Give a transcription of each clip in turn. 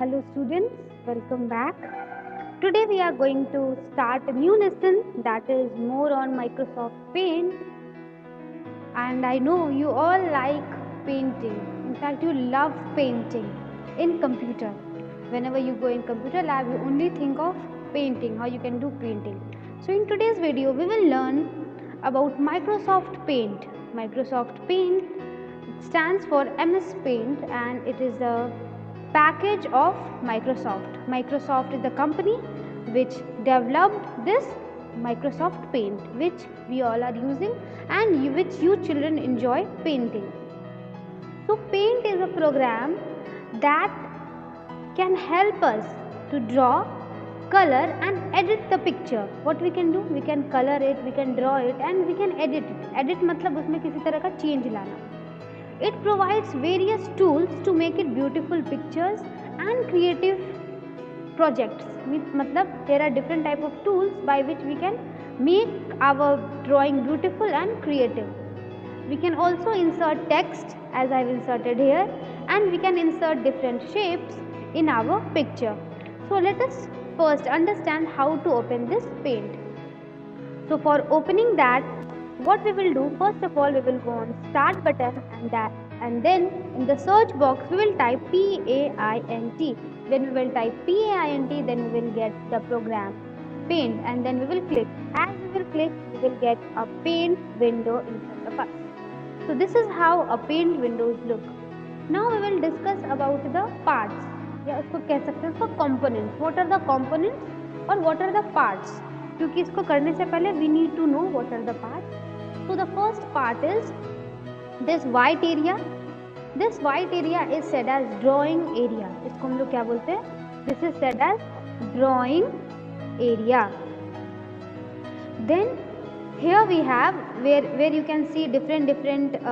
Hello students, welcome back. Today we are going to start a new lesson that is more on Microsoft Paint, and I know you all like painting. In fact, you love painting in computer. Whenever you go in computer lab, you only think of painting, how you can do painting. So in today's video, we will learn about Microsoft Paint. Microsoft Paint stands for MS Paint and it is a package of Microsoft. Microsoft is the company which developed this Microsoft Paint, which we all are using and which you children enjoy painting. So Paint is a program that can help us to draw, color and edit the picture. What we can do? We can color it, we can draw it and we can edit it. Edit मतलब उसमें किसी तरह का change लाना. It provides various tools to make it beautiful pictures and creative projects. मतलब there are different type of tools by which we can make our drawing beautiful and creative. We can also insert text as I have inserted here, and we can insert different shapes in our picture. So let us first understand how to open this Paint. So for opening that, what we will do, first of all we will go on start button and then in the search box we will type PAINT. When we will type PAINT, then we will get the program Paint and then we will click. As we will click, we will get a Paint window in front of us. So this is how a Paint windows look. Now we will discuss about the parts, या उसको कह सकते हैं उसको components. What are the components or what are the parts? क्योंकि इसको करने से पहले we need to know what are the parts. So the first part is this white area. This white area is said as drawing area. इसको हम लोग क्या बोलते हैं? This is said as drawing area. Then here we have where you can see different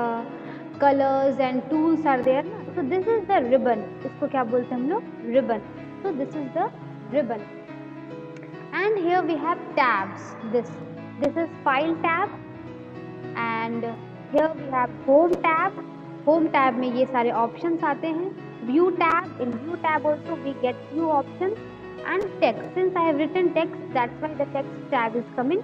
colors and tools are there. So this is the ribbon. इसको क्या बोलते हैं हम लोग? Ribbon. So this is the ribbon. And here we have tabs. This is file tab. And here we have home tab. Home tab में ये सारे options आते हैं. View tab. In view tab also we get few options. And text. Since I have written text, that's why the text tab is coming.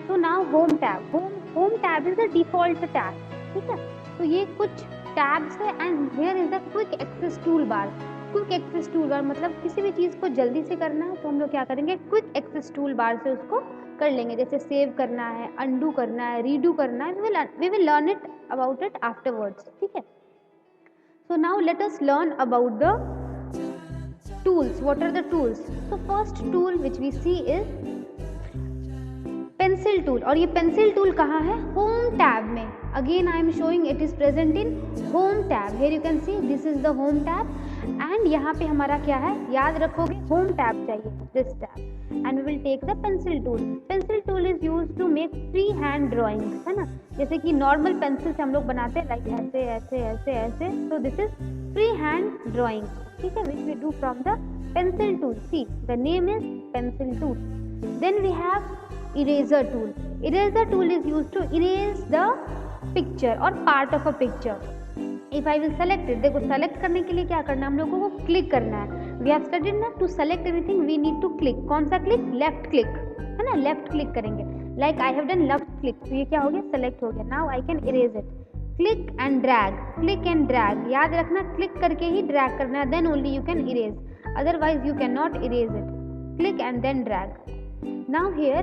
So now home tab. Home tab is the default tab. ठीक है? तो ये कुछ tabs है and here is the quick access toolbar. Quick access tool bar मतलब किसी भी चीज़ को जल्दी से करना है तो हम लोग क्या करेंगे, क्विक एक्सेस टूल बार से उसको कर लेंगे. जैसे सेव करना है, अंडू करना है, रीडू करना है, we will learn it about it afterwards. ठीक है. So now let us learn about the tools. What are the tools? So first tool which we see is pencil tool. और ये पेंसिल टूल कहाँ है? Home tab में. Again I am showing it is present in home tab. Here you can see this is the home tab and यहाँ पे हमारा क्या है, याद रखोगे होम टैब चाहिए, this tab. And we will take the pencil tool. Pencil tool is use to make free hand drawings, है ना. जैसे कि नॉर्मल पेंसिल से हम लोग बनाते हैं लाइक ऐसे ऐसे ऐसे ऐसे. तो this is free hand drawing. ठीक है, which we do from the pencil tool. See the name is pencil tool. Then we have eraser tool. Eraser tool is used to erase the picture or part of a picture. If I will select it, देखो select करने के लिए क्या करना है, हम लोगों को click करना है. We have studied ना, to select anything we need to click. कौन सा click? Left click, है ना. left click करेंगे. Like I have done left click, तो ये क्या हो गया, select हो गया. Now I can erase it. Click and drag. Click and drag. याद रखना click करके ही drag करना है, then only you can erase. Otherwise you cannot erase it. Click and then drag. Now here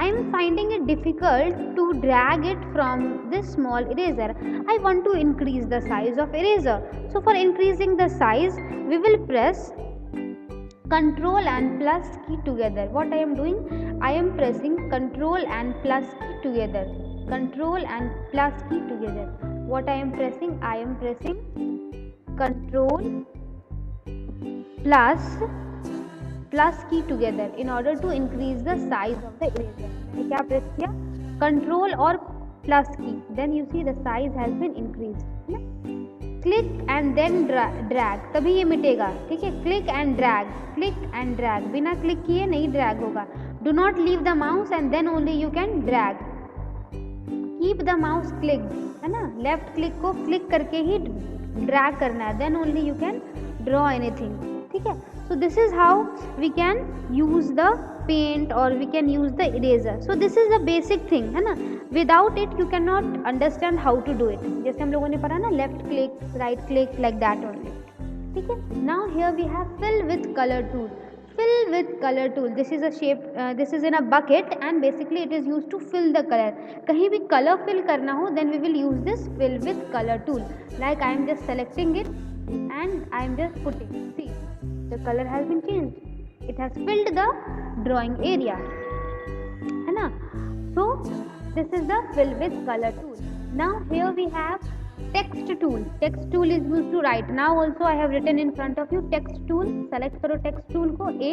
I am finding it difficult to drag it from this small eraser. I want to increase the size of eraser. So for increasing the size, we will press Ctrl and plus key together. What I am doing? I am pressing Ctrl and plus key together. Ctrl and plus key together. What I am pressing? I am pressing Ctrl plus key together in order to increase the size of the eraser. मैंने क्या press किया? Control और plus key. Then you see the size has been increased. Click and then drag. तभी ये मिटेगा. ठीक है. Click and drag. Click and drag. बिना click किए नहीं drag होगा. Do not leave the mouse and then only you can drag. Keep the mouse clicked. है ना. Left click को click करके ही drag करना है. Then only you can draw anything. ठीक है. So this is how we can use the paint or we can use the eraser. So this is the basic thing, है ना. Without it you cannot understand how to do it. जैसे हम लोगों ने पढ़ा ना, left click, right click, like that only. ठीक है. Now here we have fill with color tool. Fill with color tool. This is a shape. This is in a bucket and basically it is used to fill the color. कहीं भी color fill करना हो, then we will use this fill with color tool. Like I am just selecting it and I am just putting. See, the color has been changed. It has filled the drawing area, है ना. So this is the fill with color tool. Now here we have text tool. Text tool is used to write. Now also I have written in front of you text tool. Select करो text tool को, A,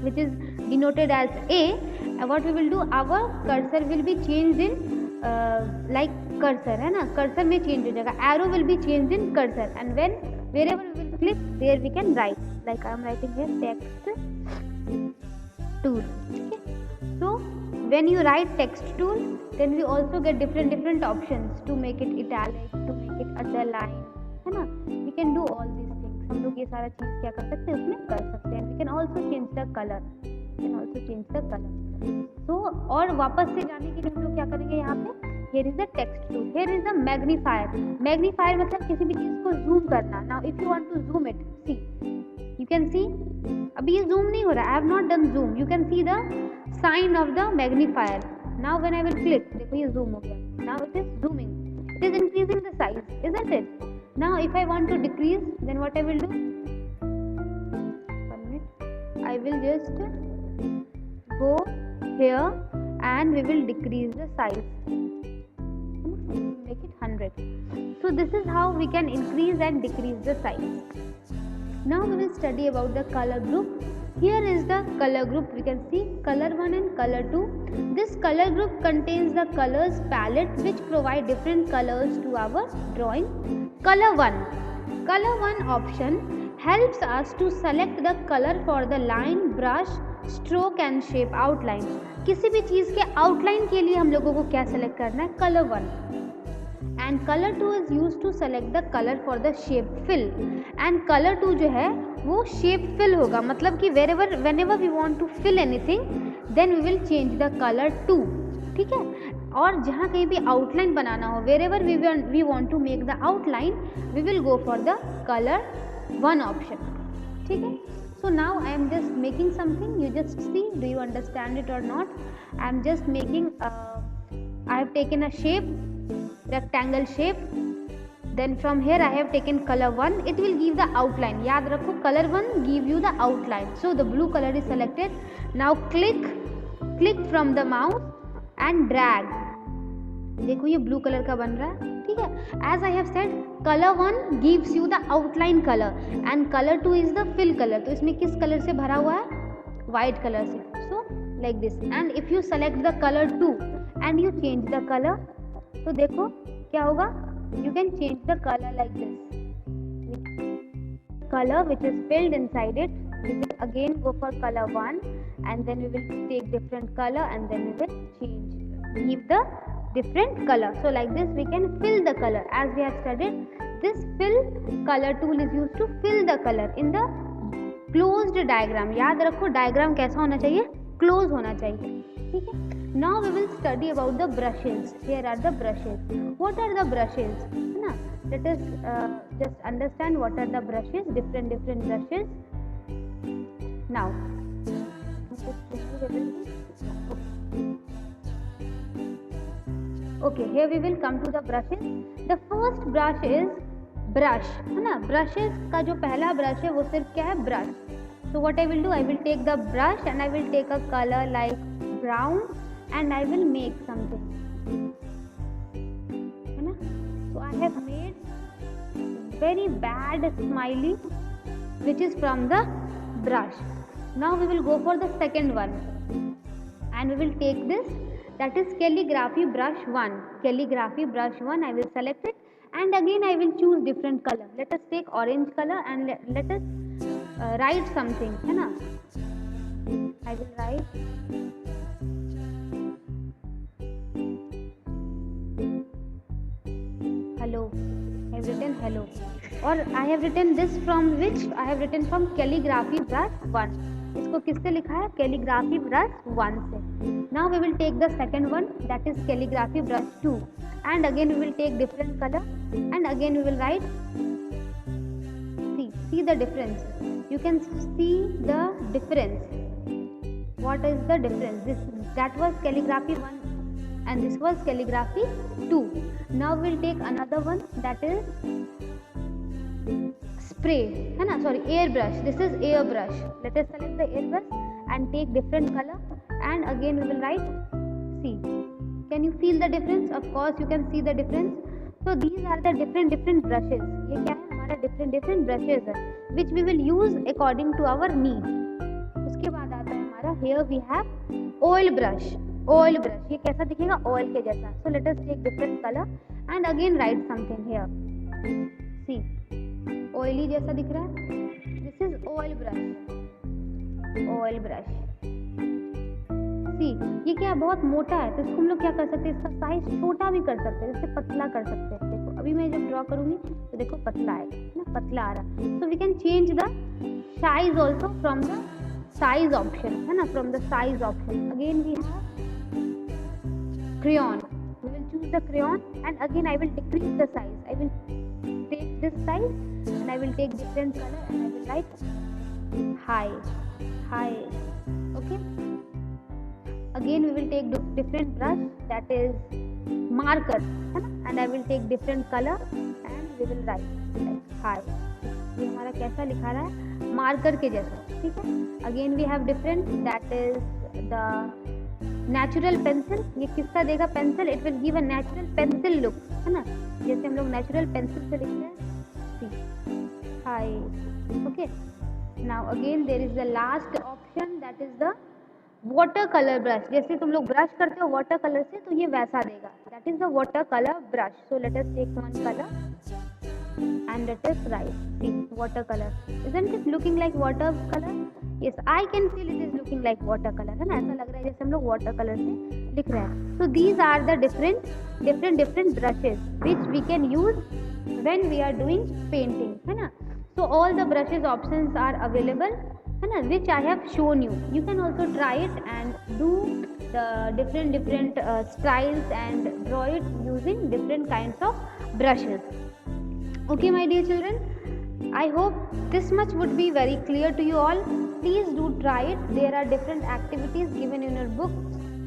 which is denoted as A. And what we will do, our cursor will be changed in like cursor, है ना. Cursor में change हो जाएगा. Arrow will be changed in cursor, and wherever we will click, there we can write. Like I am writing here text tool. Okay. So when you write text tool, then we also get different options to make it italic, to make it underline, है ना. We can do all these things. हम लोग ये सारा चीज क्या कर सकते हैं, उसमें कर सकते हैं. We can also change the color. So और वापस से जाने के लिए हम लोग क्या करेंगे यहाँ पे, here is the text tool. Here is the magnifier. Magnifier मतलब किसी भी चीज को zoom करना. Now if you want to zoom it, see, you can see, अभी ये zoom नहीं हो रहा. I have not done zoom. You can see the sign of the magnifier. Now when I will click, देखो ये zoom हो गया. Now it is zooming. It is increasing the size, isn't it? Now if I want to decrease, then what I will do? 1 minute. I will just go here and we will decrease the size. Make it 100. So this is how we can increase and decrease the size. Now we will study about the color group. Here is the color group. We can see color 1 and color 2. This color group contains the colors palette which provide different colors to our drawing. Color 1. Color 1 option helps us to select the color for the line, brush, stroke and shape outline. किसी भी चीज़ के outline के लिए हम लोगों को क्या select करना है, color 1. And color 2 is used to select the color for the shape fill. And color 2 जो है वो shape fill होगा, मतलब कि whenever we want to fill anything, then we will change the color 2. ठीक है. और जहाँ कहीं भी outline बनाना हो, wherever we want to make the outline, we will go for the color 1 option. ठीक है. So now I am just making something. You just see, do you understand it or not? I am just making. I have taken a shape, rectangle shape. Then from here I have taken color 1. It will give the outline. याद रखो, color 1 give you the outline. So the blue color is selected. Now click from the mouse and drag. देखो ये blue color का बन रहा है. ठीक है. As I have said, color 1 gives you the outline color and color 2 is the fill color. तो इसमें किस color से भरा हुआ है? White color से. So like this. And if you select the color 2 and you change the color, तो देखो क्या होगा? You can change the color like this. Color which is filled inside it, we will again go for color 1 and then we will take different color and then we will change, give the different color. So like this we can fill the color. As we have studied, this fill color tool is used to fill the color in the closed diagram. याद रखो diagram कैसा होना चाहिए? Close होना चाहिए. ठीक है. Now we will study about the brushes. Here are the brushes. What are the brushes? है ना? Let us just understand what are the brushes. Different brushes. Now. Okay, here we will come to the brushes. The first brush is brush, है ना. Brushes का जो पहला brush है वो सिर्फ क्या है? Brush. So what I will do? I will take the brush and I will take a color like brown and I will make something, है ना. So I have made very bad smiley which is from the brush. Now we will go for the second one and we will take this, that is calligraphy brush 1. Calligraphy brush 1, I will select it and again I will choose different color. Let us take orange color and let us write something, है ना. I will write hello. I have written hello. और I have written this from which, I have written from calligraphy brush 1. इसको किससे लिखा है? Calligraphy brush 1 से. Now we will take the second one, that is calligraphy brush 2, and again we will take different colour and again we will write. See the difference. You can see the difference. What is the difference? That was calligraphy 1 and this was calligraphy 2. Now we'll take another one, that is spray, है ना, sorry, airbrush. This is airbrush. Let us select the airbrush and take different color and again we will write. See, can you feel the difference? Of course you can see the difference. So these are the different brushes. ये क्या है? हमारा different brushes है, which we will use according to our need. उसके बाद आता है हमारा here we have oil brush. Oil brush, ये कैसा दिखेगा? Oil के जैसा. So let us take different color and again write something here. See, oily जैसा दिख रहा है. This is oil brush. Oil brush. ये क्या बहुत मोटा है, तो इसको हम लोग क्या कर सकते हैं? इसका साइज छोटा भी कर सकते हैं, जैसे पतला कर सकते हैं. देखो अभी मैं जब ड्रॉ करूंगी तो देखो पतला आएगा ना, पतला आ रहा. So we can change the size also from the size option, है ना, from the size option. Again we have crayon. We will choose the crayon and again I will decrease the size. I will take this size and I will take different color and I will write high. Okay. Again we will take different brush, that is marker, है ना, and I will take different color and we will write like high. ये हमारा कैसा लिखा रहा है? Marker के जैसा. ठीक है. Again we have different, that is the natural pencil. ये किसका देगा? Pencil. It will give a natural pencil look, है ना, जैसे हम लोग नेचुरल पेंसिल से लिखते हैं. Hi. Okay. Now again there is the last option, that is the water colour brush. जैसे तुम लोग ब्रश करते हो वाटर कलर से, तो ये वैसा देगा. That is the water colour brush. So let us take one colour and let us write. See, watercolor. Isn't it looking like watercolor? Yes, I can feel it is looking like watercolor, है ना. ऐसा लग रहा है जैसे हम लोग watercolor से लिख रहे हैं. So these are the different brushes which we can use when we are doing painting, है ना. So all the brushes options are available, है ना, which I have shown you. You can also try it and do the different styles and draw it using different kinds of brushes. Okay, my dear children, I hope this much would be very clear to you all. Please do try it. There are different activities given in your book,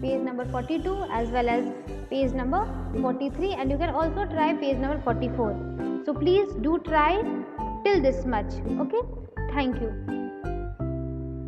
page number 42 as well as page number 43, and you can also try page number 44. So please do try till this much. Okay, thank you.